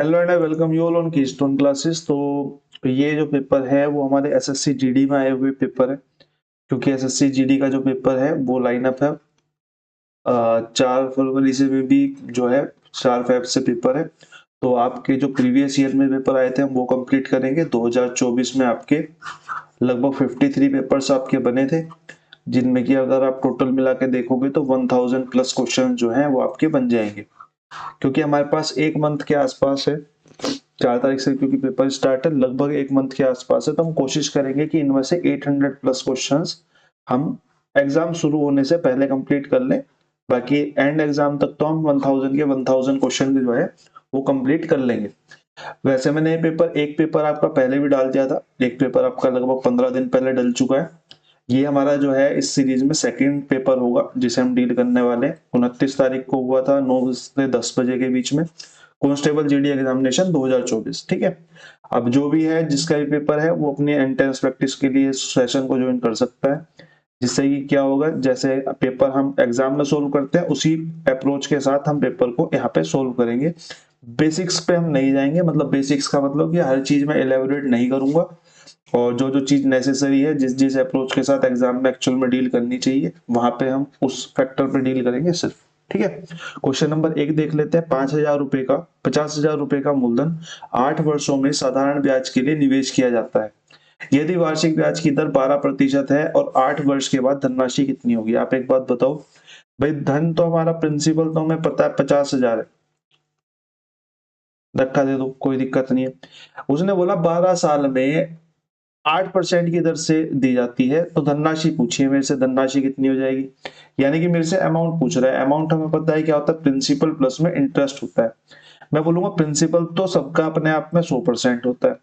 Hello and I welcome you all on keystone classes. तो ये जो पेपर है वो हमारे एसएससी जीडी में आए हुए पेपर है, क्योंकि एसएससी जीडी का जो पेपर है वो लाइनअप है 4 फरवरी से में भी जो है 4 फेब से पेपर है। तो आपके जो प्रीवियस ईयर में पेपर आए थे हम वो कंप्लीट करेंगे। 2024 में आपके लगभग 53 पेपर्स आपके बने थे, जिनमें कि अगर आप टोटल मिला के देखोगे तो 1000 प्लस क्वेश्चन जो हैं वो आपके बन जाएंगे। क्योंकि हमारे पास एक मंथ के आसपास है, 4 तारीख से क्योंकि पेपर स्टार्ट है, लगभग एक मंथ के आसपास है, तो हम कोशिश करेंगे कि इनमें से 800 प्लस क्वेश्चंस हम एग्जाम शुरू होने से पहले कंप्लीट कर लें। बाकी एंड एग्जाम तक तो हम 1000 क्वेश्चन जो है वो कंप्लीट कर लेंगे। वैसे मैंने ये पेपर एक पेपर आपका पहले भी डाल दिया था, एक पेपर आपका लगभग 15 दिन पहले डल चुका है। ये हमारा जो है इस सीरीज में सेकंड पेपर होगा जिसे हम डील करने वाले हैं। 29 तारीख को हुआ था 9 से 10 बजे के बीच में कांस्टेबल जीडी एग्जामिनेशन 2024। ठीक है, अब जो भी है जिसका भी पेपर है वो अपनी एंट्रेंस प्रैक्टिस के लिए सेशन को ज्वाइन कर सकता है, जिससे कि क्या होगा, जैसे पेपर हम एग्जाम में सोल्व करते हैं उसी अप्रोच के साथ हम पेपर को यहाँ पे सोल्व करेंगे। बेसिक्स पे हम नहीं जाएंगे, मतलब बेसिक्स का मतलब कि हर चीज में एलेबोरेट नहीं करूंगा, और जो जो चीज नेसेसरी है जिस जिस अप्रोच के साथ एग्जाम में एक्चुअल में डील करनी चाहिए वहां पे हम उस फैक्टर पे डील करेंगे सिर्फ। ठीक है, क्वेश्चन नंबर 1 देख लेते हैं। 5,000 रुपए का 50,000 रुपए का मूलधन 8 वर्षों में साधारण ब्याज के लिए निवेश किया जाता है। यदि वार्षिक ब्याज की दर 12% है और 8 वर्ष के बाद धनराशि कितनी होगी? आप एक बात बताओ भाई। धन तो हमारा प्रिंसिपल तो हमें पता है 50,000 है, धक्का दे दो कोई दिक्कत नहीं है। उसने बोला 12 साल में 8% की दर से दी जाती है, तो धनराशि पूछिए मेरे से, धनराशि कितनी हो जाएगी? यानी कि मेरे से अमाउंट पूछ रहा है। अमाउंट हमें पता है क्या होता है, प्रिंसिपल प्लस में इंटरेस्ट होता है। मैं बोलूंगा प्रिंसिपल तो सबका अपने आप में 100% होता है।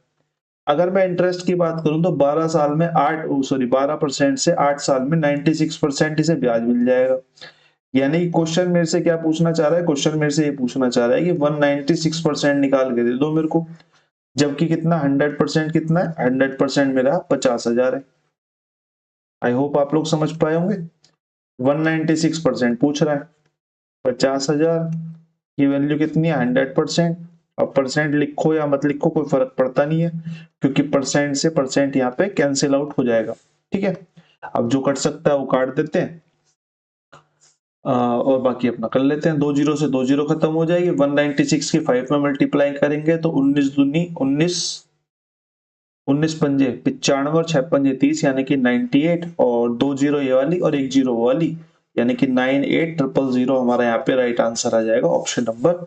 अगर मैं इंटरेस्ट की बात करूं तो 12% से 8 साल में 96% इसे ब्याज मिल जाएगा। यानी क्वेश्चन मेरे से क्या पूछना चाह रहा है, क्वेश्चन मेरे से ये पूछना चाह रहा है कि 196% निकाल के दे दो मेरे को, जबकि कितना 100% कितना है, 100% मेरा 50,000 है। आई होप आप लोग समझ पाए होंगे। 196% पूछ रहा है, 50,000 की वैल्यू कितनी है, 100%। अब परसेंट लिखो या मत लिखो कोई फर्क पड़ता नहीं है, क्योंकि परसेंट से परसेंट यहाँ पे कैंसिल आउट हो जाएगा। ठीक है, अब जो कट सकता है वो काट देते हैं, और बाकी अपना कर लेते हैं। 2 जीरो से 2 जीरो खत्म हो जाएगी। 196 की 5 में मल्टीप्लाई करेंगे तो 19 दूनी 19, 19 पंजे 95 और 6 पंजे 30, यानी कि 98, और 2 जीरो ये वाली और 1 जीरो वो वाली, यानी कि 98,000 हमारा यहाँ पे राइट आंसर आ जाएगा। ऑप्शन नंबर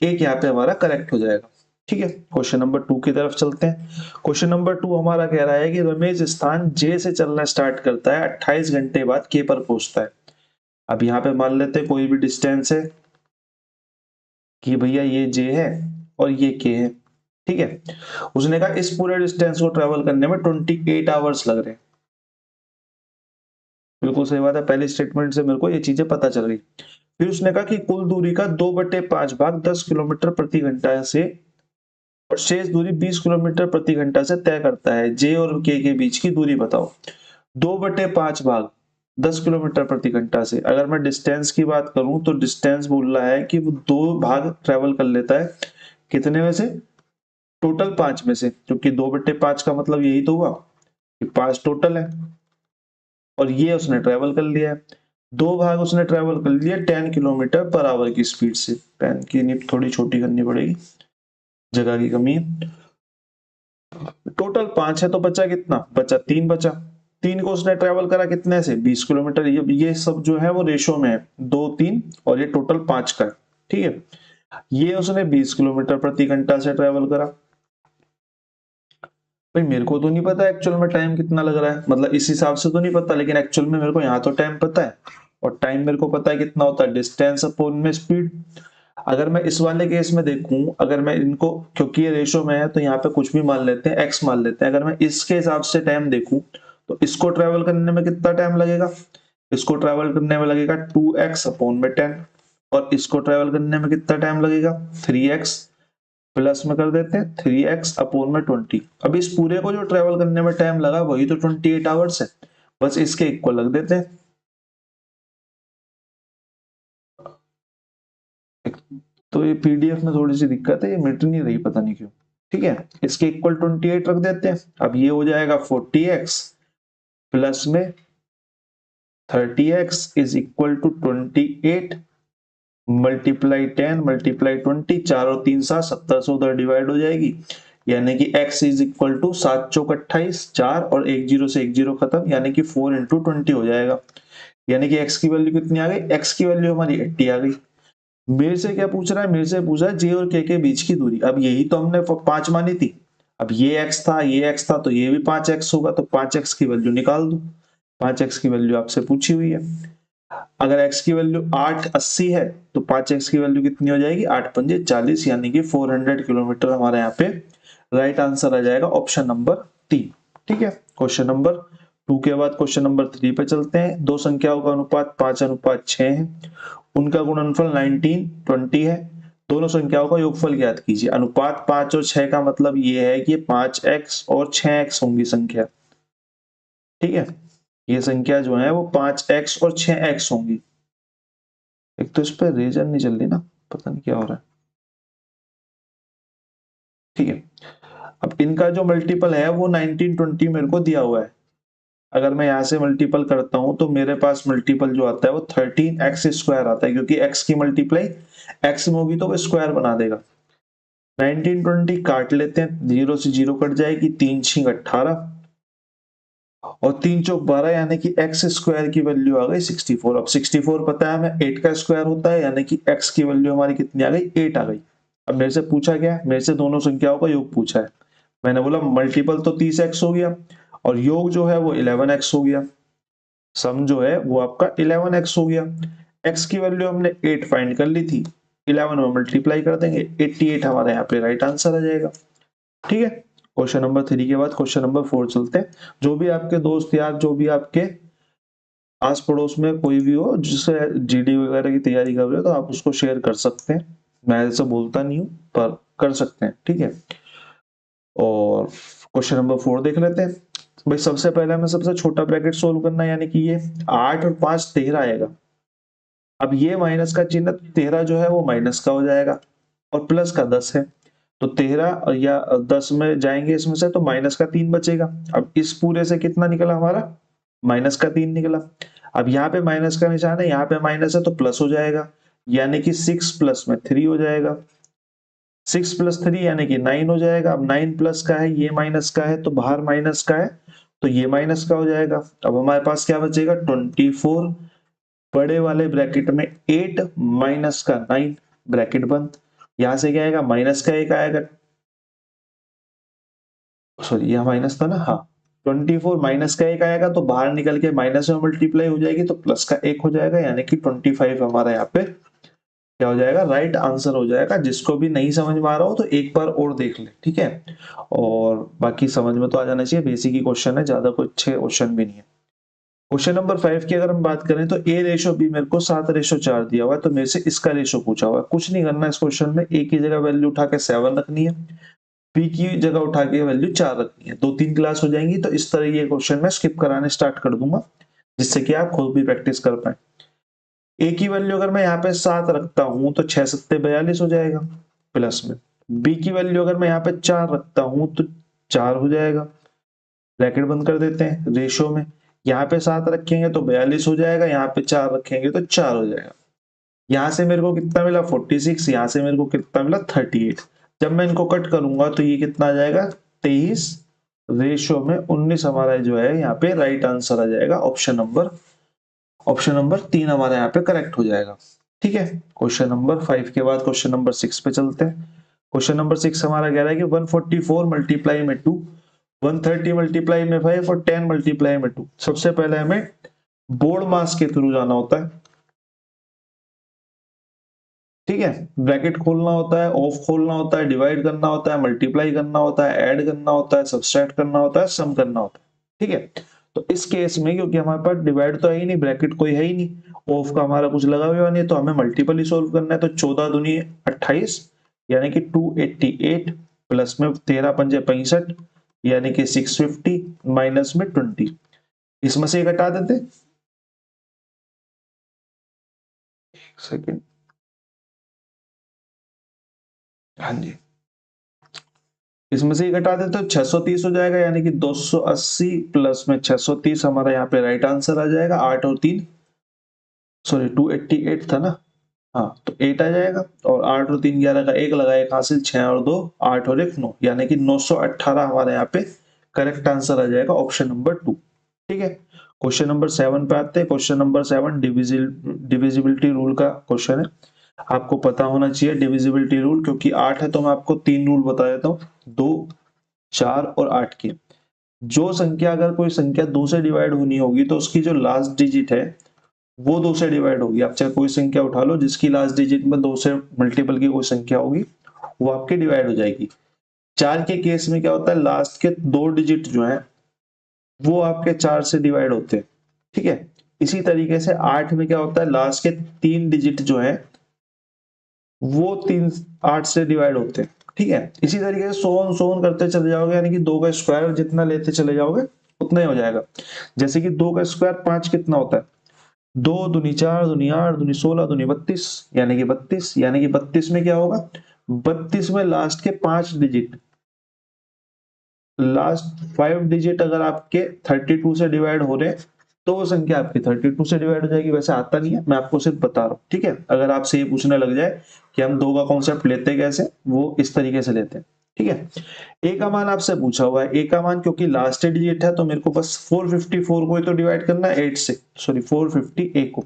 1 यहाँ पे हमारा करेक्ट हो जाएगा। ठीक है, क्वेश्चन नंबर 2 की तरफ चलते हैं। क्वेश्चन नंबर 2 हमारा कह रहा है कि रमेश स्थान जे से चलना स्टार्ट करता है, 28 घंटे बाद के पर पहुंचता है। अब यहाँ पे मान लेते हैं कोई भी डिस्टेंस है कि भैया ये जे है और ये के है। ठीक है, उसने कहा इस पूरे डिस्टेंस को ट्रेवल करने में 28 आवर्स लग रहे हैं। बिल्कुल सही बात है, पहली स्टेटमेंट से मेरे को ये चीजें पता चल गई। फिर उसने कहा कि कुल दूरी का 2/5 भाग 10 किलोमीटर प्रति घंटा से और शेष दूरी 20 किलोमीटर प्रति घंटा से तय करता है। जे और के बीच की दूरी बताओ। 2/5 भाग 10 किलोमीटर प्रति घंटा से, अगर मैं डिस्टेंस की बात करूं तो डिस्टेंस बोल रहा है कि वो 2 भाग ट्रेवल कर लेता है, कितने में से, टोटल 5 में से, क्योंकि 2/5 का मतलब यही तो हुआ कि 5 टोटल है, और ये उसने ट्रेवल कर लिया है। 2 भाग उसने ट्रेवल कर लिया 10 किलोमीटर पर आवर की स्पीड से। पेन की निब थोड़ी छोटी करनी पड़ेगी, जगह की कमी है। टोटल 5 है तो बचा कितना, बचा 3 बचा। 3 को उसने ट्रेवल करा कितने से, 20 किलोमीटर। ये सब जो है वो रेशो में है, 2 3 और ये टोटल 5 का है। ठीक है, ये उसने 20 किलोमीटर प्रति घंटा से ट्रेवल करा। भाई मेरे को तो नहीं पता एक्चुअल में टाइम कितना लग रहा है, मतलब इस हिसाब से तो नहीं पता, लेकिन एक्चुअल में मेरे को यहाँ तो टाइम पता है, और टाइम मेरे को पता है कितना होता है, डिस्टेंस अपॉन में स्पीड। अगर मैं इस वाले केस में देखूं, अगर मैं इनको, क्योंकि ये रेशो में है तो यहाँ पे कुछ भी मान लेते हैं, एक्स मान लेते हैं। अगर मैं इसके हिसाब से टाइम देखूं तो इसको ट्रेवल करने में कितना टाइम लगेगा, इसको ट्रेवल करने में लगेगा 2x अपॉन में 10, और इसको ट्रेवल करने में कितना टाइम लगेगा, 3x, प्लस में कर देते हैं 3x अपॉन में 20। अब इस पूरे को जो ट्रेवल करने में टाइम लगा वही तो 28 आवर्स है, बस इसके इक्वल लग देते हैं। तो ये पीडीएफ में थोड़ी सी दिक्कत है, ये मिट नहीं रही, पता नहीं क्यों। ठीक है, इसके इक्वल 28 रख देते हैं। अब ये हो जाएगा 40x प्लस में 30x is equal to 28 multiply 10 multiply 20, 4 और 3 7, 70 से उधर डिवाइड हो जाएगी, यानी कि x इज इक्वल टू 7 चौक 28, 4 और एक जीरो से एक जीरो खत्म, यानी कि 4 इंटू 20 हो जाएगा। यानी कि x की वैल्यू कितनी आ गई, x की वैल्यू हमारी 80 आ गई। मेरे से क्या पूछ रहा है, मेरे से पूछा है जे और के बीच की दूरी। अब यही तो हमने 5 मानी थी। अब ये x था, ये x था, तो ये भी 5x होगा, तो 5x की वैल्यू निकाल दो। 5x की वैल्यू आपसे पूछी हुई है। अगर x की वैल्यू 880 है तो 5x की वैल्यू कितनी हो जाएगी, 8 पंजे 40, यानी कि 400 किलोमीटर हमारे यहाँ पे राइट आंसर आ जाएगा ऑप्शन नंबर 3। ठीक है, क्वेश्चन नंबर 2 के बाद क्वेश्चन नंबर 3 पे चलते हैं। दो संख्याओं का अनुपात 5:6 है, उनका गुणनफल 19:20 है, दोनों संख्याओं का योगफल ज्ञात कीजिए। अनुपात 5 और 6 का मतलब ये है कि 5x और 6x होंगी संख्या। ठीक है, ये संख्या जो है वो 5x और 6x होंगी। एक तो इस पर रीजन नहीं चल रही ना, पता नहीं क्या हो रहा है। ठीक है, अब इनका जो मल्टीपल है वो 1920 मेरे को दिया हुआ है। अगर मैं यहां से मल्टीपल करता हूं तो मेरे पास मल्टीपल जो आता है वो 13x स्क्वायर आता है, क्योंकि x की मल्टीप्लाई x में होगी तो वो स्क्वायर बना देगा। 1920 काट लेते हैं, जीरो से जीरो कट जाएगी, 3 6 18 और 3 चौक 12, यानी कि x स्क्वायर की वैल्यू आ गई 64। अब 64 पता है हमें 8 का स्क्वायर होता है, यानी कि x की वैल्यू हमारी कितनी आ गई, 8 आ गई। अब मेरे से पूछा क्या है, मेरे से दोनों संख्याओं का योग पूछा है। मैंने बोला मल्टीपल तो 30x हो गया और योग जो है वो 11x हो गया, सम जो है वो आपका 11x हो गया। x की वैल्यू हमने 8 फाइंड कर ली थी, 11 में मल्टीप्लाई कर देंगे, 88 हमारे यहाँ पे राइट आंसर आ जाएगा। ठीक है, क्वेश्चन नंबर 3 के बाद क्वेश्चन नंबर 4 चलते हैं। जो भी आपके दोस्त यार, जो भी आपके आस पड़ोस में कोई भी हो जिससे जीडी वगैरह की तैयारी कर रहे हो, तो आप उसको शेयर कर सकते हैं। मैं ऐसा बोलता नहीं हूँ, पर कर सकते हैं। ठीक है, और क्वेश्चन नंबर 4 देख लेते हैं। भाई सबसे पहले हमें सबसे छोटा ब्रैकेट सोल्व करना है, यानी कि ये 8 और 5 13 आएगा। अब ये माइनस का चिन्ह 13 जो है वो माइनस का हो जाएगा और प्लस का 10 है, तो 13 या 10 में जाएंगे इसमें से तो माइनस का 3 बचेगा। अब इस पूरे से कितना निकला हमारा, माइनस का 3 निकला। अब यहाँ पे माइनस का निशान है, यहाँ पे माइनस है तो प्लस हो जाएगा, यानी कि 6 प्लस में 3 हो जाएगा। 6 प्लस 3 यानी कि 9 हो जाएगा। अब 9 प्लस का है, ये माइनस का है, तो बाहर माइनस का है तो ये माइनस का हो जाएगा। अब हमारे पास क्या बचेगा, 24 बड़े वाले ब्रैकेट में 8 माइनस का 9 ब्रैकेट बंद। यहां से क्या आएगा, माइनस का 1 आएगा, सॉरी यह माइनस था ना, हाँ 24 माइनस का 1 आएगा तो बाहर निकल के माइनस में मल्टीप्लाई हो जाएगी तो प्लस का 1 हो जाएगा, यानी कि 25 हमारा यहाँ पे क्या हो जाएगा, राइट आंसर हो जाएगा। जिसको भी नहीं समझ में आ रहा हो तो एक बार और देख ले। ठीक है, और बाकी समझ में तो आ जाना चाहिए, बेसिक ही क्वेश्चन है, ज्यादा कोई अच्छे क्वेश्चन भी नहीं है। क्वेश्चन नंबर 5 की अगर हम बात करें तो A:B मेरे को 7:4 दिया हुआ है, तो मेरे से इसका रेशो पूछा हुआ है। कुछ नहीं करना इस क्वेश्चन में, A की जगह वैल्यू उठा के 7 रखनी है, P की जगह उठा के वैल्यू 4 रखनी है। 2-3 क्लास हो जाएंगी तो इस तरह ये क्वेश्चन मैं स्किप कराने स्टार्ट कर दूंगा, जिससे कि आप खुद भी प्रैक्टिस कर पाए। ए की वैल्यू अगर मैं यहाँ पे 7 रखता हूं तो 6 7 42 हो जाएगा प्लस में। बी की वैल्यू अगर मैं यहाँ पे 4 रखता हूं तो 4 हो जाएगा, ब्रैकेट बंद कर देते हैं रेशो में। यहाँ पे 7 रखेंगे तो 42 हो जाएगा, यहाँ पे 4 रखेंगे तो 4 हो जाएगा। यहाँ से मेरे को कितना मिला 46, यहाँ से मेरे को कितना मिला 38। जब मैं इनको कट करूंगा तो ये कितना आ जाएगा 23 रेशो में 19 हमारा जो है यहाँ पे राइट आंसर आ जाएगा। ऑप्शन नंबर 3 हमारे यहाँ पे करेक्ट हो जाएगा। ठीक है, क्वेश्चन नंबर 5 के बाद क्वेश्चन नंबर 6 पे चलते हैं। क्वेश्चन नंबर 6 हमारा कह रहा है कि 144 मल्टीप्लाई में 2, 130 मल्टीप्लाई में 5 और 10 मल्टीप्लाई में 2। सबसे पहले हमें बोर्ड मास के थ्रू जाना होता है। ठीक है, ब्रैकेट खोलना होता है, ऑफ खोलना होता है, डिवाइड करना होता है, मल्टीप्लाई करना होता है, ऐड करना होता है, सब्सट्रैक्ट करना होता है, सम करना होता है। ठीक है, तो इस केस में क्योंकि हमारे पास डिवाइड तो है ही नहीं, ब्रैकेट कोई है ही नहीं, ऑफ का हमारा कुछ लगा हुआ नहीं है, तो हमें मल्टीपल ही सोल्व करना है। तो 14 दूनी 28 यानी कि 288 प्लस में 13 पंजे 65 यानी कि 650 माइनस में 20, इसमें से एक हटा देते। सेकेंड, हाँ जी, इसमें से ही घटा दे तो 630 हो जाएगा, यानी कि 280 प्लस में 630 हमारा यहाँ पे राइट आंसर आ जाएगा। 8 और 3 सॉरी 288 था ना, हाँ तो 8 आ जाएगा। और 8 और 3 11 का 1 लगा, 1 हासिल, 6 और 2 8 और 1 9, यानी कि 918 हमारे यहाँ पे करेक्ट आंसर आ जाएगा, ऑप्शन नंबर 2। ठीक है, क्वेश्चन नंबर 7 पे आते हैं। क्वेश्चन नंबर 7 डिविजिबिलिटी रूल का क्वेश्चन है। आपको पता होना चाहिए डिविजिबिलिटी रूल, क्योंकि 8 है तो मैं आपको 3 रूल बता देता हूँ, 2 4 और 8 के। जो संख्या, अगर कोई संख्या 2 से डिवाइड होनी होगी तो उसकी जो लास्ट डिजिट है वो 2 से डिवाइड होगी। आप चाहे कोई संख्या उठा लो जिसकी लास्ट डिजिट में 2 से मल्टीपल की कोई संख्या होगी, वो आपकी डिवाइड हो जाएगी। 4 के केस में क्या होता है, लास्ट के 2 डिजिट जो है वो आपके 4 से डिवाइड होते हैं। ठीक है, इसी तरीके से 8 में क्या होता है, लास्ट के 3 डिजिट जो है वो 3 8 से डिवाइड होते हैं। ठीक है, इसी तरीके से सोन करते चले जाओगे, यानी कि 2 का स्क्वायर जितना लेते चले जाओगे उतना ही हो जाएगा। जैसे कि 2 का स्क्वायर 5 कितना होता है, 2 दूनी 4 दूनी 8 दूनी 16 दूनी 32, यानी कि 32, यानी कि 32 में क्या होगा, 32 में लास्ट के 5 डिजिट, लास्ट 5 डिजिट अगर आपके 32 से डिवाइड हो रहे हैं तो वो संख्या आपकी 32 से डिवाइड हो जाएगी। वैसे आता नहीं है, मैं आपको सिर्फ बता रहा हूँ। ठीक है, अगर आपसे ये पूछने लग जाए कि हम 2 का कॉन्सेप्ट लेते कैसे, वो इस तरीके से लेते हैं। ठीक है, ए का मान आपसे पूछा हुआ है, ए का मान क्योंकि लास्ट डिजिट है तो मेरे को बस 454 को ही तो डिवाइड करना है 8 से, सॉरी 450 ए को।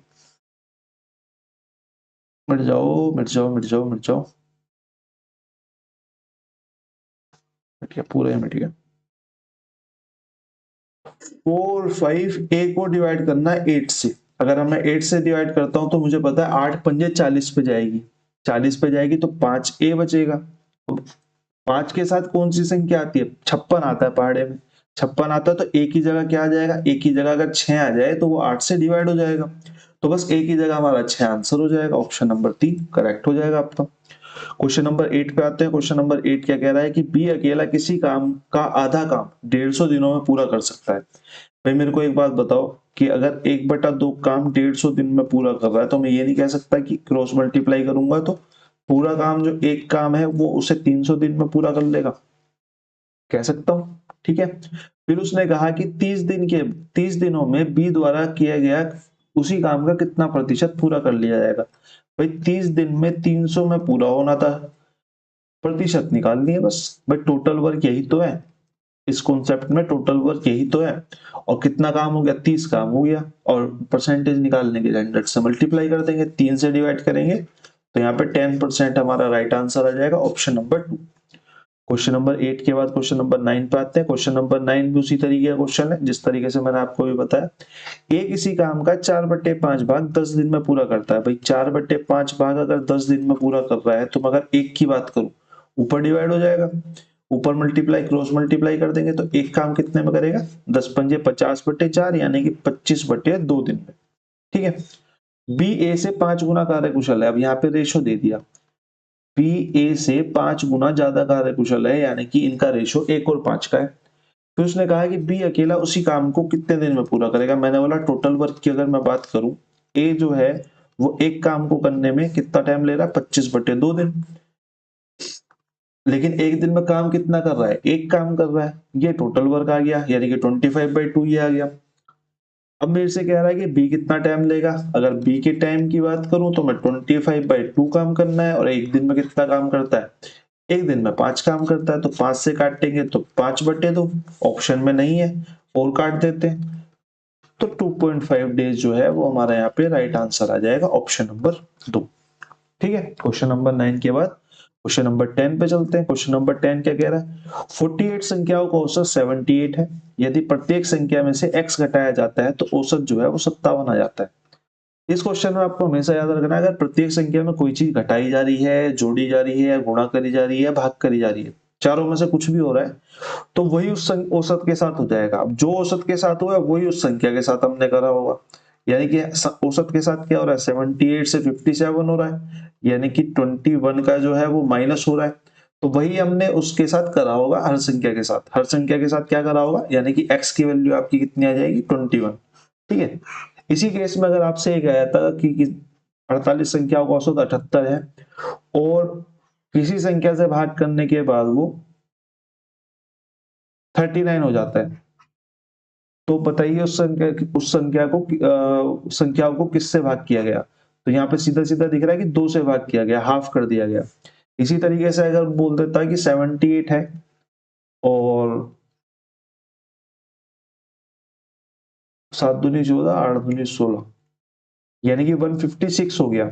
मिट जाओ मिट जाओ मिट जाओ मिट जाओ, मिट गया, पूरा ही मिट गया। 4 5 ए को डिवाइड करना है 8 से। अगर मैं 8 से डिवाइड करता हूं तो मुझे पता है 8 पंजे 40 पे जाएगी, 40 पे जाएगी तो 5 ए बचेगा। 5 के साथ कौन सी संख्या आती है, 56 आता है पहाड़े में, 56 आता है तो ए की जगह क्या आ जाएगा, ए की जगह अगर 6 आ जाए तो वो 8 से डिवाइड हो जाएगा, तो बस ए की जगह हमारा 6 आंसर हो जाएगा, ऑप्शन नंबर 3 करेक्ट हो जाएगा आपका। क्वेश्चन नंबर 8 पे आते हैं। क्वेश्चन नंबर 8 क्या कह रहा है कि बी अकेला किसी काम का आधा काम 150 दिनों में पूरा कर सकता है। भाई मेरे को एक बात बताओ कि अगर 1/2 काम 150 दिन में पूरा कर रहा है तो मैं ये नहीं कह सकता कि क्रॉस मल्टीप्लाई करूंगा तो पूरा काम, जो एक काम है वो उसे 300 दिन में पूरा कर लेगा, कह सकता हूं। ठीक है, फिर उसने कहा कि 30 दिनों में बी द्वारा किया गया उसी काम का कितना प्रतिशत पूरा कर लिया जाएगा। भाई 30 दिन में 300 में पूरा होना था, प्रतिशत निकालनी है बस। भाई टोटल वर्क यही तो है, इस कॉन्सेप्ट में टोटल वर्क यही तो है। और कितना काम हो गया, 30 काम हो गया, और परसेंटेज निकालने के लिए 100 से मल्टीप्लाई कर देंगे, 3 से डिवाइड करेंगे तो यहाँ पे 10% हमारा राइट आंसर आ जाएगा, ऑप्शन नंबर 2। क्वेश्चन नंबर 8 के बाद क्वेश्चन नंबर 9 पे आते हैं। क्वेश्चन नंबर 9 भी उसी तरीके का क्वेश्चन है जिस तरीके से मैंने आपको भी बताया। एक इसी काम का 4/5 भाग 10 दिन में पूरा करता है। भाई 4/5 भाग अगर 10 दिन में पूरा कर रहा है तो मैं अगर एक की बात करूं, ऊपर डिवाइड हो जाएगा, ऊपर मल्टीप्लाई क्रॉस मल्टीप्लाई कर देंगे तो एक काम कितने में करेगा, 10 पंजे 50/4, यानी कि 25/2 दिन में। ठीक है, बी ए से 5 गुना कार्यकुशल है। अब यहाँ पे रेशो दे दिया, बी ए से 5 गुना ज्यादा कार्यकुशल है, यानी कि इनका रेशो 1 और 5 का है। फिर उसने कहा कि बी अकेला उसी काम को कितने दिन में पूरा करेगा। मैंने बोला टोटल वर्क की अगर मैं बात करूं, ए जो है वो एक काम को करने में कितना टाइम ले रहा है, 25/2 दिन। लेकिन एक दिन में काम कितना कर रहा है, एक काम कर रहा है, ये टोटल वर्क आ गया, यानी कि 25/2 ये आ गया। अब मेरे से कह रहा है कि बी कितना टाइम लेगा। अगर बी के टाइम की बात करूं तो मैं 25/2 काम करना है, और एक दिन में कितना काम करता है, एक दिन में 5 काम करता है, तो 5 से काटेंगे तो 5/2, ऑप्शन में नहीं है और काट देते हैं तो 2.5 डेज जो है वो हमारा यहाँ पे राइट आंसर आ जाएगा, ऑप्शन नंबर 2। ठीक है, क्वेश्चन नंबर 9 के बाद क्वेश्चन नंबर 10 पे चलते हैं। क्वेश्चन नंबर 10 क्या कह रहा है, 48 संख्याओं का औसत 78 है। यदि प्रत्येक संख्या में से x घटाया जाता है तो औसत जो है वो 57 आ जाता है। इस क्वेश्चन में आपको हमेशा याद रखना है, अगर प्रत्येक संख्या में कोई चीज घटाई जा रही है, जोड़ी जा रही है, गुणा करी जा रही है, भाग करी जा रही है, चारों में से कुछ भी हो रहा है तो वही उस औसत के साथ हो जाएगा। अब जो औसत के साथ हुआ है वही उस संख्या के साथ हमने करा होगा, यानी कि औसत के साथ क्या हो रहा है, 78 से 57 हो रहा है, यानी कि 21 का जो है वो माइनस हो रहा है, तो वही हमने उसके साथ करा होगा, हर संख्या के साथ। हर संख्या के साथ क्या करा होगा, यानी कि x की वैल्यू आपकी कितनी आ जाएगी, 21। ठीक है, इसी केस में अगर आपसे एक आया था कि 48 संख्याओं का औसत 78 है और किसी संख्या से भाग करने के बाद वो 39 हो जाता है, तो बताइए उस संख्या को किससे भाग किया गया। तो यहाँ पे सीधा सीधा दिख रहा है कि 2 से भाग किया गया, हाफ कर दिया गया। इसी तरीके से अगर बोल देता कि 78 है और 7 दूनी 14, 8 दूनी 16, यानी कि 156 हो गया।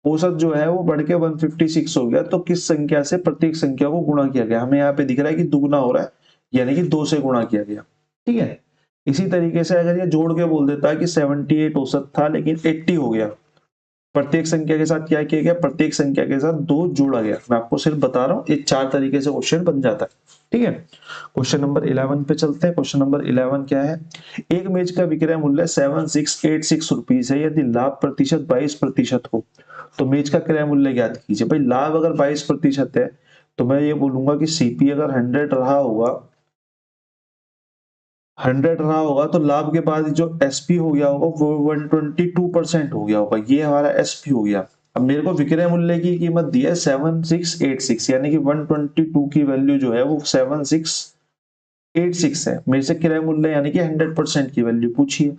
औसत जो है वो बढ़ के 156 हो गया। तो किस संख्या से प्रत्येक संख्या को गुणा किया गया, हमें यहाँ पे दिख रहा है कि दुगुना हो रहा है, यानी कि 2 से गुणा किया गया। ठीक है, इसी तरीके से अगर ये जोड़ के बोल देता है कि 78 औसत था लेकिन 80 हो गया, प्रत्येक संख्या के साथ क्या किया गया, प्रत्येक संख्या के साथ 2 जोड़ा गया। मैं आपको सिर्फ बता रहा हूँ, ये 4 तरीके से क्वेश्चन बन जाता है। ठीक है, क्वेश्चन नंबर 11 पे चलते हैं। क्वेश्चन नंबर 11 क्या है, एक मेज का विक्रय मूल्य 7686 रुपीज है, यदि लाभ प्रतिशत 22% हो तो मेज का क्रय मूल्य ज्ञात कीजिए। भाई लाभ अगर 22% है तो मैं ये बोलूंगा कि सीपी अगर 100 रहा होगा, 100 रहा होगा तो लाभ के बाद जो एसपी हो गया होगा वो 122% हो गया होगा, ये हमारा एसपी हो गया। अब मेरे को विक्रय मूल्य की कीमत दी है 7686, यानी कि 122 की वैल्यू जो है वो 7686 है। मेरे से क्रय मूल्य यानी कि 100% की वैल्यू पूछिए,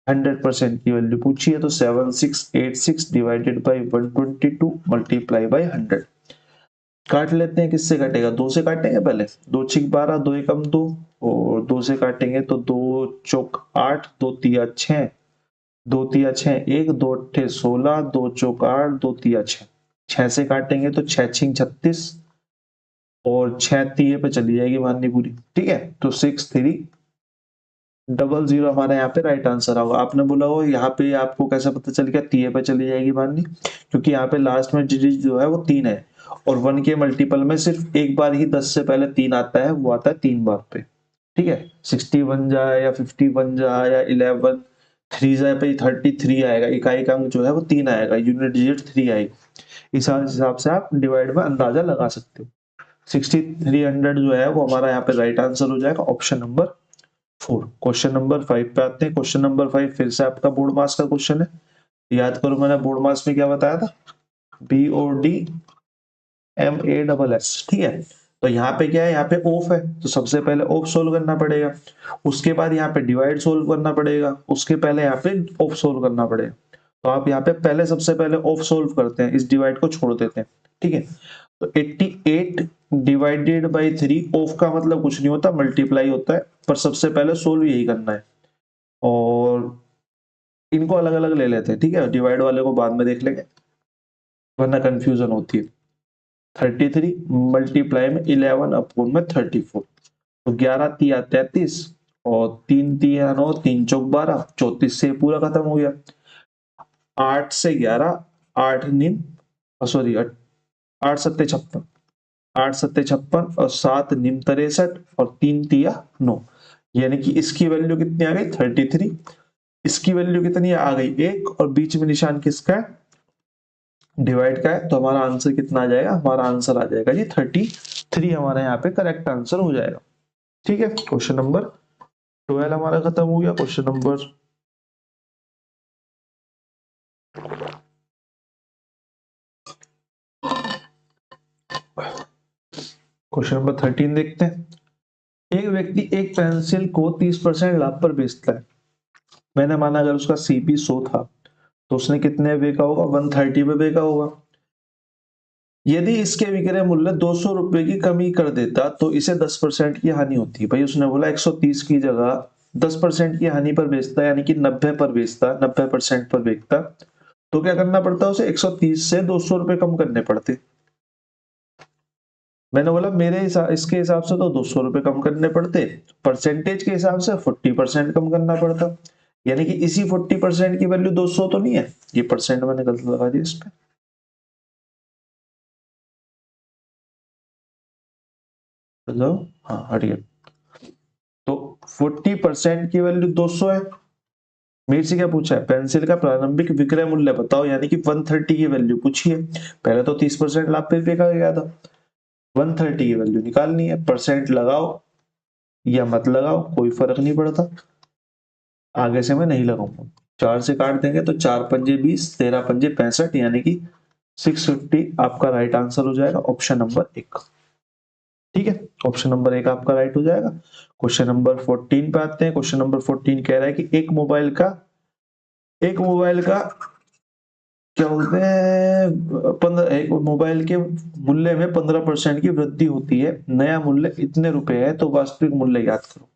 100% की वैल्यू पूछिए, तो 7686 डिवाइडेड बाई 122 मल्टीप्लाई बाई 100। काट लेते हैं, किससे काटेगा, 2 से काटेंगे पहले, 2 छिक 12, 2 एकम 2, और 2 से काटेंगे तो 2 चौक 8, 2 तिया 6, 2 तिया 6 1, 2 अट्ठे 16, 2 चौक 8, 2 तिया 6, 6 से काटेंगे तो 6 छिक 36 और 6 तिये पे चली जाएगी माननी पूरी। ठीक है, तो 6300 हमारा यहाँ पे राइट आंसर होगा। आपने बोला हो यहाँ पे आपको कैसे पता चल गया, तिये पे चली जाएगी माननी, क्योंकि यहाँ पे लास्ट में डिजिट जो है वो 3 है और 1 के मल्टीपल में सिर्फ एक बार ही 10 से पहले 3 आता है, वो आता है 3 बार पे। ठीक है, 61 जाए या 51 जाए या 11 3 जाए पे 33 आएगा, इकाई का अंक जो है वो 3 आएगा, यूनिट डिजिट 3 आएगी। इस हिसाब से आप डिवाइड में अंदाजा लगा सकते हो। 6300 जो है वो हमारा यहाँ पे राइट आंसर हो जाएगा, ऑप्शन नंबर 4। क्वेश्चन नंबर 5 पे आते हैं। क्वेश्चन नंबर 5 फिर से आपका बोर्ड मास का क्वेश्चन है। याद करो मैंने बोर्ड मास में क्या बताया था, BODMASS। ठीक है, तो यहाँ पे क्या है, यहाँ पे ऑफ है तो सबसे पहले ऑफ सोल्व करना पड़ेगा, उसके बाद यहाँ पे डिवाइड सोल्व करना पड़ेगा, उसके पहले यहाँ पे ऑफ सोल्व करना पड़ेगा। तो आप यहाँ पे पहले सबसे पहले ऑफ सोल्व करते हैं, इस डिवाइड को छोड़ देते हैं। ठीक है, तो 88 डिवाइडेड बाई 3, ऑफ का मतलब कुछ नहीं होता, मल्टीप्लाई होता है, पर सबसे पहले सोल्व यही करना है और इनको अलग अलग ले लेते हैं। ठीक है, डिवाइड वाले को बाद में देख लेंगे वरना कंफ्यूजन होती है। 33 मल्टीप्लाई में 11 अपॉन में 34, तो 11 तिया 33 और 3 तिया 9, 3 चौक 12, 34 से पूरा खत्म हो गया। 8 से 11, 8 निम सॉरी 8 सत्ते 56, 8 सत्ते 56 और 7 निम 63 और 3 तिया 9, यानी कि इसकी वैल्यू कितनी आ गई 33, इसकी वैल्यू कितनी आ गई 1 और बीच में निशान किसका है, डिवाइड का है। तो हमारा आंसर कितना आ जाएगा, हमारा आंसर आ जाएगा जी 33 हमारा यहाँ पे करेक्ट आंसर हो जाएगा। ठीक है, क्वेश्चन नंबर 12 हमारा खत्म हो गया। क्वेश्चन नंबर क्वेश्चन नंबर 13 देखते हैं। एक व्यक्ति एक पेंसिल को 30% लाभ पर बेचता है। मैंने माना अगर उसका सीपी 100 था तो उसने कितने बेचा होगा, 130 पे बेचा होगा। यदि इसके विक्रय मूल्य 200 रुपए की कमी कर देता तो इसे 10% की हानि होती है। भाई उसने बोला 130 की जगह 10% की हानि पर बेचता, यानी कि 90 पर बेचता, 90% पर बेचता, तो क्या करना पड़ता उसे, 130 से 200 रुपए कम करने पड़ते। मैंने बोला मेरे हिसाब इसके हिसाब से तो 200 रुपए कम करने पड़ते, परसेंटेज के हिसाब से 40% कम करना पड़ता, यानी कि इसी 40% की वैल्यू 200 तो नहीं है, ये परसेंट मैंने गलत लगा दिया इस पे। मतलब हाँ हट गया, तो 40% की वैल्यू 200 है। मेरे से क्या पूछा है, पेंसिल का प्रारंभिक विक्रय मूल्य बताओ, यानी कि 130 की वैल्यू पूछी है। पहले तो 30% लाभ पे फेंका गया था, 130 की वैल्यू निकालनी है। परसेंट लगाओ या मत लगाओ कोई फर्क नहीं पड़ता, आगे से मैं नहीं लगाऊंगा। 4 से काट देंगे तो 4 पंजे 20, 13 पंजे 65, यानी कि 650 आपका राइट आंसर हो जाएगा, ऑप्शन नंबर 1। ठीक है, ऑप्शन नंबर 1 आपका राइट हो जाएगा। क्वेश्चन नंबर 14 पे आते हैं। क्वेश्चन नंबर 14 कह रहा है कि एक मोबाइल का क्या बोलते हैं 15, एक मोबाइल के मूल्य में 15% की वृद्धि होती है, नया मूल्य इतने रुपए है, तो वास्तविक मूल्य याद करो।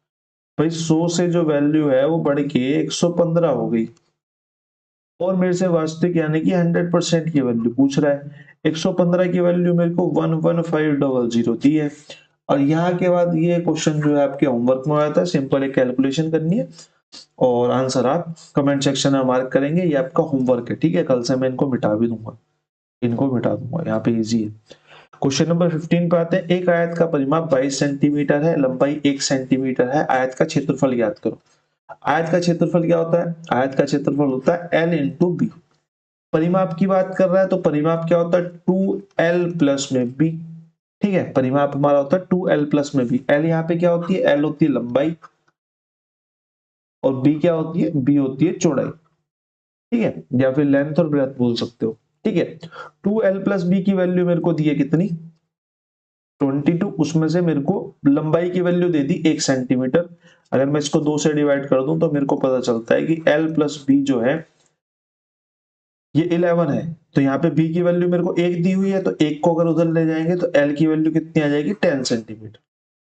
भाई 100 से जो वैल्यू है वो बढ़ के 115 हो गई, और मेरे से वास्तविक यानी कि 100% की वैल्यू पूछ रहा है। 115 की वैल्यू मेरे को 11500 दी है। और यहाँ के बाद ये क्वेश्चन जो है आपके होमवर्क में आया था, सिंपल एक कैलकुलेशन करनी है और आंसर आप कमेंट सेक्शन में मार्क करेंगे। ये आपका होमवर्क है, ठीक है। कल से मैं इनको मिटा भी दूंगा, इनको मिटा दूंगा, यहाँ पे इजी है। क्वेश्चन नंबर 15 पे आते हैं। एक आयत का परिमाप 22 सेंटीमीटर है, लंबाई 1 सेंटीमीटर है, आयत का क्षेत्रफल ज्ञात करो। आयत का क्षेत्रफल क्या होता है? आयत का क्षेत्रफल होता है L इंटू बी। परिमाप की बात कर रहा है तो परिमाप क्या होता है? 2L प्लस में बी। ठीक है, परिमाप हमारा होता है 2L प्लस में बी। L यहाँ पे क्या होती है? L होती है लंबाई, और बी क्या होती है? बी होती है चौड़ाई। ठीक है, या फिर लेंथ और ब्रेथ बोल सकते हो। ठीक है, 2L प्लस बी की वैल्यू मेरे को दी है कितनी? 22। उसमें से मेरे को लंबाई की वैल्यू दे दी 1 सेंटीमीटर। अगर मैं इसको 2 से डिवाइड कर दूं तो मेरे को पता चलता है कि L प्लस बी जो है ये 11 है। तो यहाँ पे बी की वैल्यू मेरे को 1 दी हुई है, तो 1 को अगर उधर ले जाएंगे तो L की वैल्यू कितनी आ जाएगी? 10 सेंटीमीटर।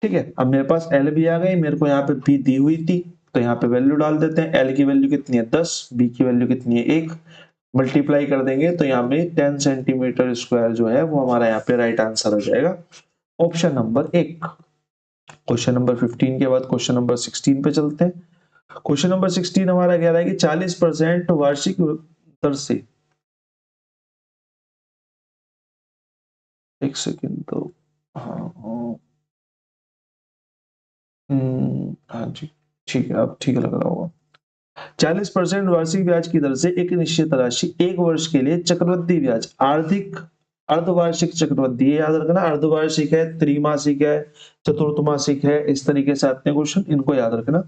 ठीक है, अब मेरे पास L भी आ गई, मेरे को यहाँ पे बी दी हुई थी, तो यहाँ पे वैल्यू डाल देते हैं। L की वैल्यू कितनी है? 10, बी की वैल्यू कितनी है? 1। मल्टीप्लाई कर देंगे तो यहाँ पे 10 सेंटीमीटर स्क्वायर जो है वो हमारा यहाँ पे राइट आंसर हो जाएगा, ऑप्शन नंबर 1। क्वेश्चन नंबर 15 के बाद क्वेश्चन नंबर 16 पे चलते हैं। क्वेश्चन नंबर 16 हमारा कह रहा है कि 40% वार्षिक दर से, एक सेकेंड तो, हाँ हाँ जी, ठीक है, अब ठीक लग रहा होगा। 40% वार्षिक ब्याज की दर से एक निश्चित राशि 1 वर्ष के लिए चक्रवृद्धि ब्याज आर्थिक अर्धवार्षिक चक्रवृद्धि, ये याद रखना, अर्धवार्षिक है, त्रैमासिक है, चतुर्थमासिक है, इस तरीके से आते हैं क्वेश्चन, इनको याद रखना।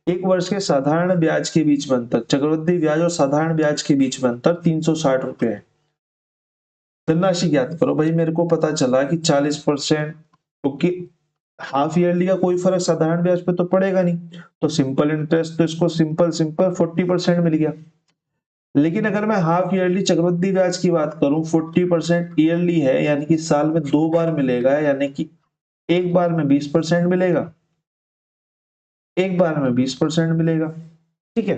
1 वर्ष के साधारण ब्याज के बीच में अंतर, चक्रवृद्धि ब्याज और साधारण ब्याज के बीच में अंतर 360 रुपए है। धनराशि ज्ञात करो। भाई मेरे को पता चला कि 40%, क्योंकि हाफ ईयरली का कोई फर्क साधारण ब्याज पे तो पड़ेगा नहीं, तो सिंपल इंटरेस्ट तो इसको सिंपल 40% मिल गया। लेकिन अगर मैं हाफ ईयरली चक्रवृद्धि ब्याज की बात करूं, 40% ईयरली है, यानी कि साल में 2 बार मिलेगा, यानी कि एक बार में 20% मिलेगा, एक बार में 20% मिलेगा। ठीक है,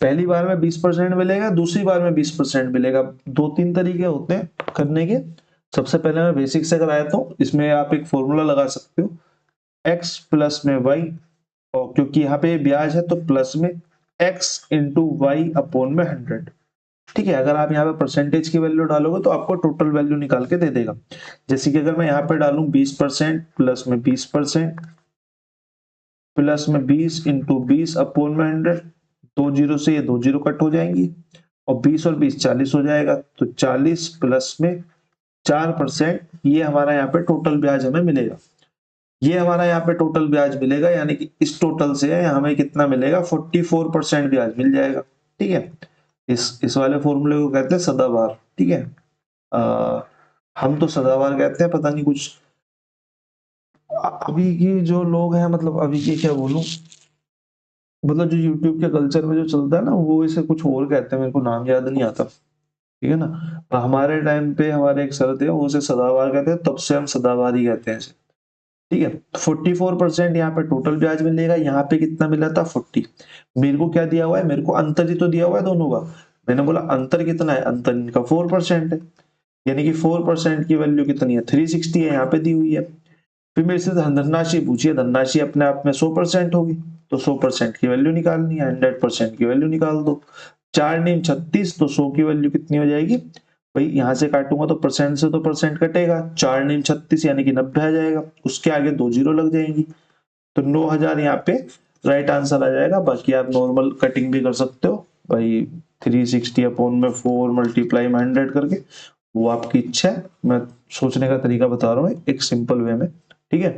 पहली बार में 20% मिलेगा, दूसरी बार में 20% मिलेगा। 2-3 तरीके होते हैं करने के। सबसे पहले मैं बेसिक से अगर आया तो इसमें आप एक फॉर्मूला लगा सकते हो, x प्लस में y, और क्योंकि यहाँ पे ब्याज है तो प्लस में x इंटू वाई अपॉन में 100। ठीक है, अगर आप यहाँ पे परसेंटेज की वैल्यू डालोगे तो आपको टोटल वैल्यू निकाल के दे देगा। जैसे कि अगर मैं यहाँ पे डालूं 20% प्लस में 20% प्लस में 20 इंटू 20 अपॉन में 100, 2 जीरो से ये 2 जीरो कट हो जाएंगी, और 20 और 20 40 हो जाएगा, तो 40 प्लस में 4%, ये हमारा यहाँ पे टोटल ब्याज हमें मिलेगा। ये हमारा यहाँ पे टोटल ब्याज मिलेगा, यानी कि इस टोटल से हमें कितना मिलेगा? 44% ब्याज मिल जाएगा। ठीक है, इस वाले फॉर्मूले को कहते हैं सदाबहार। ठीक है, हम तो सदाबहार कहते हैं, पता नहीं कुछ अभी की जो लोग हैं, मतलब अभी के क्या बोलूं, मतलब जो यूट्यूब के कल्चर में जो चलता है ना, वो इसे कुछ और कहते हैं, मेरे को नाम याद नहीं आता। ठीक है ना, पर हमारे टाइम पे हमारे एक सर थे, वो उसे सदाबहार कहते हैं, तब से हम सदाबहार ही कहते हैं इसे। ठीक है, 44% यहाँ पे टोटल ब्याज मिलेगा, यहाँ पे कितना मिला था? 40। मेरे को क्या दिया हुआ है? मेरे को अंतर ही तो दिया हुआ है दोनों का। मैंने बोला अंतर कितना है? अंतर इनका 4% है, यानी कि 4% की वैल्यू कितनी है? 360 है, यहाँ पे दी हुई है। फिर मेरे से धनराशि पूछी है, धनराशि अपने आप में 100% होगी, तो 100% की वैल्यू निकालनी है, 100% की वैल्यू निकाल दो। 4 नीम 36, तो 100 की वैल्यू कितनी हो जाएगी? भाई यहां से काटूंगा तो परसेंट से तो परसेंट कटेगा, 4 नीम 36 यानी कि 90 आ जाएगा, उसके आगे 2 जीरो लग जाएंगी, तो 9000 यहाँ पे राइट आंसर आ जाएगा। बाकी आप नॉर्मल कटिंग भी कर सकते हो भाई, 360 अपॉन में 4 मल्टीप्लाई में 100 करके, वो आपकी इच्छा है। मैं सोचने का तरीका बता रहा हूँ एक सिंपल वे में। ठीक है,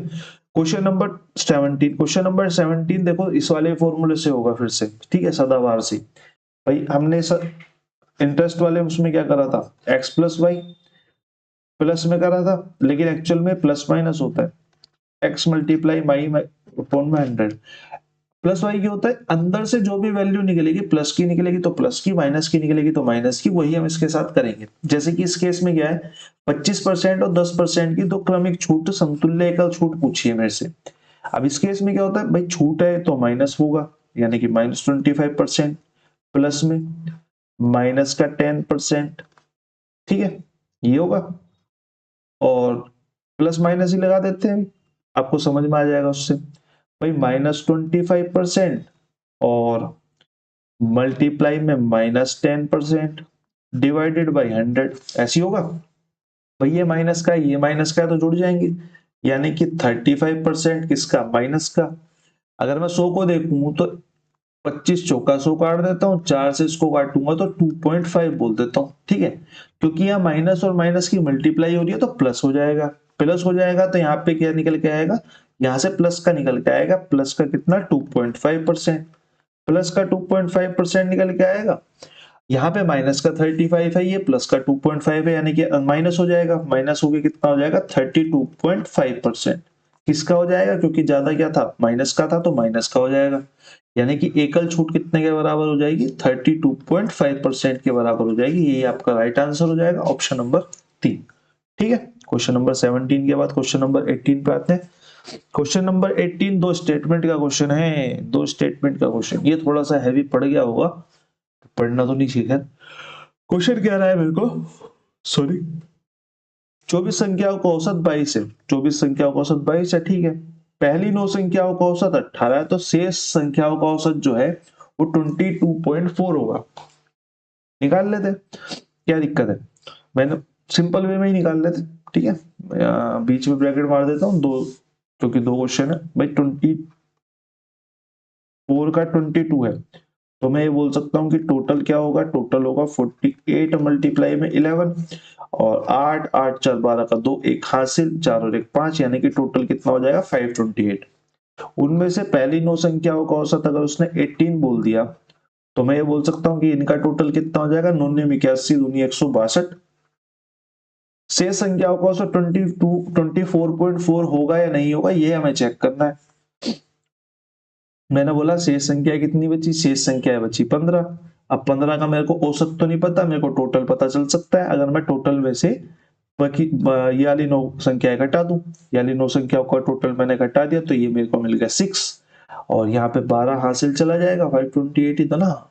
क्वेश्चन नंबर 17। क्वेश्चन नंबर 17 देखो, इस वाले फॉर्मूले से होगा फिर से। ठीक है, सदाबहार से। भाई हमने इंटरेस्ट वाले उसमें क्या करा था, एक्स प्लस वाई प्लस में करा था, लेकिन एक्चुअल में प्लस माइनस होता है, एक्स मल्टीप्लाई माई अपॉन में 100। प्लस वाई क्या होता है, अंदर से जो भी वैल्यू निकलेगी प्लस की निकलेगी तो प्लस की, माइनस की निकलेगी तो माइनस की, वही हम इसके साथ करेंगे। जैसे कि इस केस में क्या है, 25% और 10% की दो क्रमिक छूट समतुल्य एकल छूट पूछी है मेरे से। अब इस केस में क्या होता है भाई, छूट है तो माइनस होगा, यानी कि -25%, प्लस में माइनस का 10%, ठीक है, ये होगा। और प्लस माइनस ही लगा देते हैं, आपको समझ में आ जाएगा उससे। भाई -25% और मल्टीप्लाई में -10% डिवाइडेड बाई 100, ऐसी होगा। भाई ये माइनस का ये माइनस का तो जुड़ जाएंगे, यानी कि 35% किसका, माइनस का। अगर मैं 100 को देखूं तो 25 चौका 100 काट देता हूँ, 4 से इसको काटूंगा तो 2.5 बोल देता हूँ, ठीक है। क्योंकि यहाँ माइनस और माइनस की मल्टीप्लाई हो रही है तो प्लस हो जाएगा, प्लस हो जाएगा तो यहाँ पे क्या निकल के आएगा, यहाँ से प्लस का निकल के आएगा, प्लस का कितना 2.5%, प्लस का 2.5% निकल के आएगा। यहाँ पे माइनस का 35 है, ये प्लस का 2.5 है, यानी कि माइनस हो जाएगा, माइनस होके कितना हो जाएगा 32.5%। किसका हो जाएगा, क्योंकि ज्यादा क्या था, माइनस का था तो माइनस का हो जाएगा, यानी कि एकल छूट कितने के बराबर हो जाएगी, 32.5% के बराबर हो जाएगी। ये आपका राइट आंसर हो जाएगा, ऑप्शन नंबर 3, ठीक है। क्वेश्चन नंबर 17 के बाद क्वेश्चन नंबर 18 पे आते हैं। क्वेश्चन नंबर 18 दो स्टेटमेंट का क्वेश्चन है, दो स्टेटमेंट का क्वेश्चन, ये थोड़ा सा हैवी पड़ गया होगा, पढ़ना तो नहीं सीखा। क्वेश्चन क्या रहा है मेरे को, सॉरी, 24 संख्याओं का औसत 22 है, 24 संख्याओं का औसत 22 है, ठीक है। पहली 9 संख्याओं का औसत 18 है, तो शेष संख्याओं का औसत जो है वो 22.4 होगा। निकाल लेते, क्या दिक्कत है, मैंने सिंपल वे में ही निकाल लेते, ठीक है। बीच में ब्रैकेट मार देता हूँ दो, क्योंकि दो क्वेश्चन है भाई। 24 का 22 है, तो मैं ये बोल सकता हूँ कि टोटल क्या होगा, टोटल होगा 48 मल्टीप्लाई में 11 और 8 8 4 12 का 2 1 हासिल, 4 और 1 5, यानी कि टोटल कितना हो जाएगा 528। उनमें से पहली 9 संख्याओं का औसत अगर उसने 18 बोल दिया, तो मैं ये बोल सकता हूँ कि इनका टोटल कितना हो जाएगा, 9 81 दूनी 162। शेष संख्याओं का औसत 24.4 होगा या नहीं होगा, ये हमें चेक करना है। मैंने बोला शेष संख्या कितनी बची, शेष संख्या बची 15। अब 15 का मेरे को औसत तो नहीं पता, मेरे को टोटल पता चल सकता है। अगर मैं टोटल में से बाकी ये वाली 9 संख्याएं घटा दूं, ये वाली 9 संख्याओं का टोटल मैंने घटा दिया, तो ये मेरे को मिल गया 6। और यहाँ पे 12 हासिल चला जाएगा, 528 ही था ना,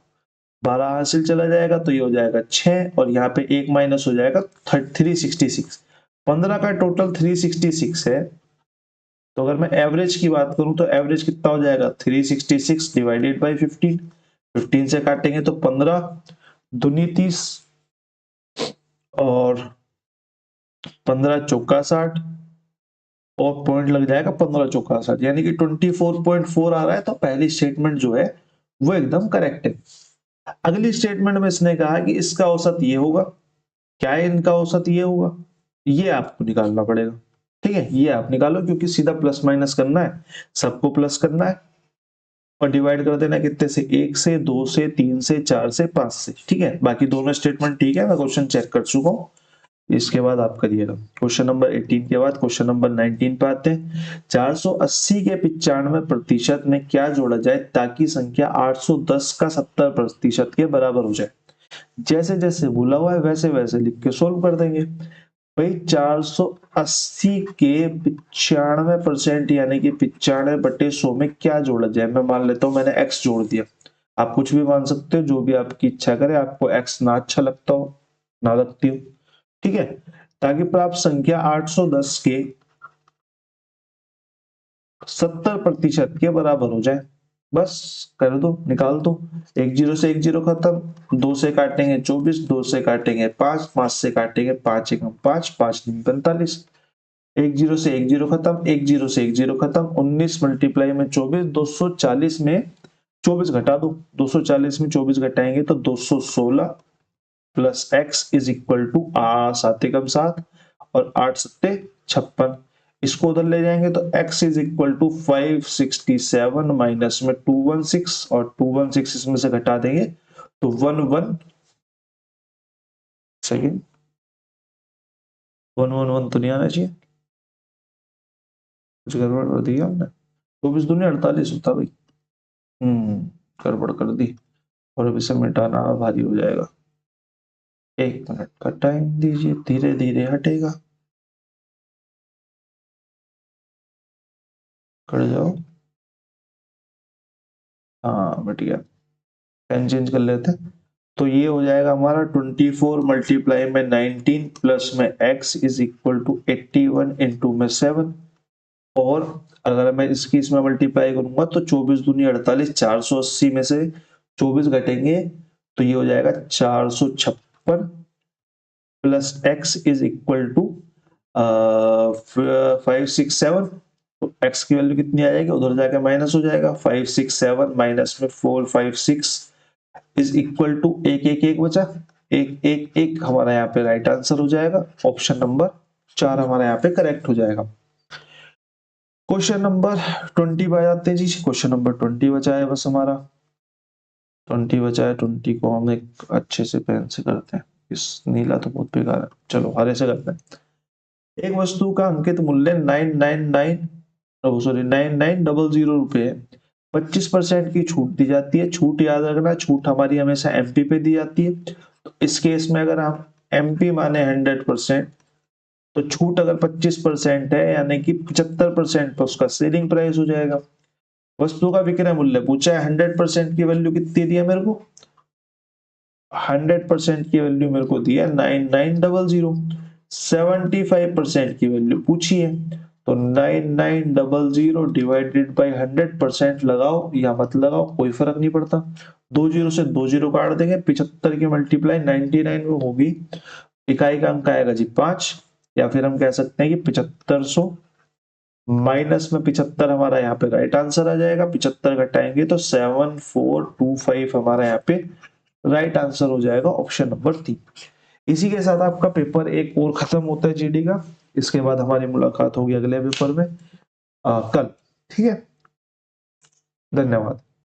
12 हासिल चला जाएगा तो ये हो जाएगा 6, और यहाँ पे एक माइनस हो जाएगा 366। 15 का टोटल 366 है, तो अगर मैं एवरेज की बात करूं तो एवरेज कितना हो जाएगा, 366 डिवाइडेड बाई 15, 15 से काटेंगे तो 15 दूनी 30 और 15 चौका 60 और पॉइंट लग जाएगा 15 चौका 60, यानी कि 24.4 आ रहा है। तो पहली स्टेटमेंट जो है वो एकदम करेक्ट है। अगली स्टेटमेंट में इसने कहा कि इसका औसत ये होगा, क्या है इनका औसत ये होगा, ये आपको निकालना पड़ेगा, ठीक है। ये आप निकालो, क्योंकि सीधा प्लस माइनस करना है, सबको प्लस करना है और डिवाइड कर देना कितने से, 1 से 2 से 3 से 4 से 5 से, ठीक है। बाकी दोनों स्टेटमेंट ठीक है, मैं क्वेश्चन चेक कर चुका हूँ, इसके बाद आप करिएगा। क्वेश्चन नंबर 18 के बाद क्वेश्चन नंबर 19 पे आते हैं। 480 के 95% में क्या जोड़ा जाए ताकि संख्या 810 का 70% के बराबर हो जाए। जैसे जैसे बोला हुआ है वैसे वैसे लिख के सोल्व कर देंगे। भाई 480 के 95% यानी कि 95/100 में क्या जोड़ा जाए। मैं मान लेता हूं मैंने x जोड़ दिया, आप कुछ भी मान सकते हो, जो भी आपकी इच्छा करे। आपको x ना अच्छा लगता हो, ना लगती हो, ठीक है, ताकि प्राप्त संख्या 810 के 70% के बराबर हो जाए। बस कर दो, निकाल दो। 1 0 से 1 0 खत्म, 2 से काटेंगे 24, 2 से काटेंगे 5, 5 से काटेंगे 5 1 5, 5 3 45। 1 0 से 1 0 खत्म, 1 0 से 1 0 खत्म, 19 मल्टीप्लाई में 24, 240 में 24 घटा दो, 240 में 24 घटाएंगे तो 216 plus X is equal to 7 एकम 7 और 8 सत्ते 56। इसको उधर ले जाएंगे तो x is equal to 567 minus में 216 और 216 इसमें से घटा देंगे तो 11 सेकेंड 111 तो नहीं आना चाहिए, कुछ गड़बड़ कर दी हमने। 24 दूनी 48 होता भाई। गड़बड़ कर दी, और अब इसे मिटाना भारी हो जाएगा। 1 मिनट का टाइम दीजिए, धीरे धीरे हटेगा। कर जाओ। हाँ मिट गया। पेन चेंज कर लेते हैं। तो ये हो जाएगा हमारा 24 मल्टीप्लाई में 19 प्लस में x is equal to 81 into में 7। और अगर मैं इसमें मल्टीप्लाई करूंगा तो 24 दूनी 48, 480 में से 24 घटेंगे तो ये हो जाएगा 456 plus x is equal to 567। तो x की वैल्यू कितनी आ जाएगी, उधर जाके माइनस हो जाएगा। 567 माइनस में 456 इज इक्वल टू 111 बचा। 111 हमारा यहाँ पे राइट आंसर हो जाएगा। ऑप्शन नंबर 4 हमारा यहाँ पे करेक्ट हो जाएगा। क्वेश्चन नंबर 20 पे आ जाते हैं जी। क्वेश्चन नंबर 20 बचा है बस हमारा। 20 बचा है, 20 को हम एक अच्छे से पेन से करते हैं। इस नीला तो बहुत बेकार है, चलो हरे से करते हैं। एक वस्तु का अंकित मूल्य 9900 रुपए है। 25% की छूट दी जाती है। छूट याद रखना, छूट हमारी हमेशा एमपी पे दी जाती है। तो इस केस में अगर हम एमपी माने 100%, तो छूट अगर 25% है यानी कि 75% पर उसका सेलिंग प्राइस हो जाएगा। वस्तु का विक्रय मूल्य पूछा है, 100% की वैल्यू कितनी दी है मेरे को, 100% की वैल्यू मेरे को दी है 9900। 75% की वैल्यू पूछी है, तो 9900 डिवाइडेड बाई 100% लगाओ या मत लगाओ कोई फर्क नहीं पड़ता। 20 से 20 काट देंगे। 75 की मल्टीप्लाई 99 में होगी, इकाई का अंक आएगा जी 5, या फिर हम कह सकते हैं कि 7500 माइनस में 75 हमारा यहाँ पे राइट आंसर आ जाएगा। 75 घटाएंगे तो 7425 हमारा यहाँ पे राइट आंसर हो जाएगा, ऑप्शन नंबर 3। इसी के साथ आपका पेपर एक और खत्म होता है जीडी का। इसके बाद हमारी मुलाकात होगी अगले पेपर में कल। ठीक है, धन्यवाद।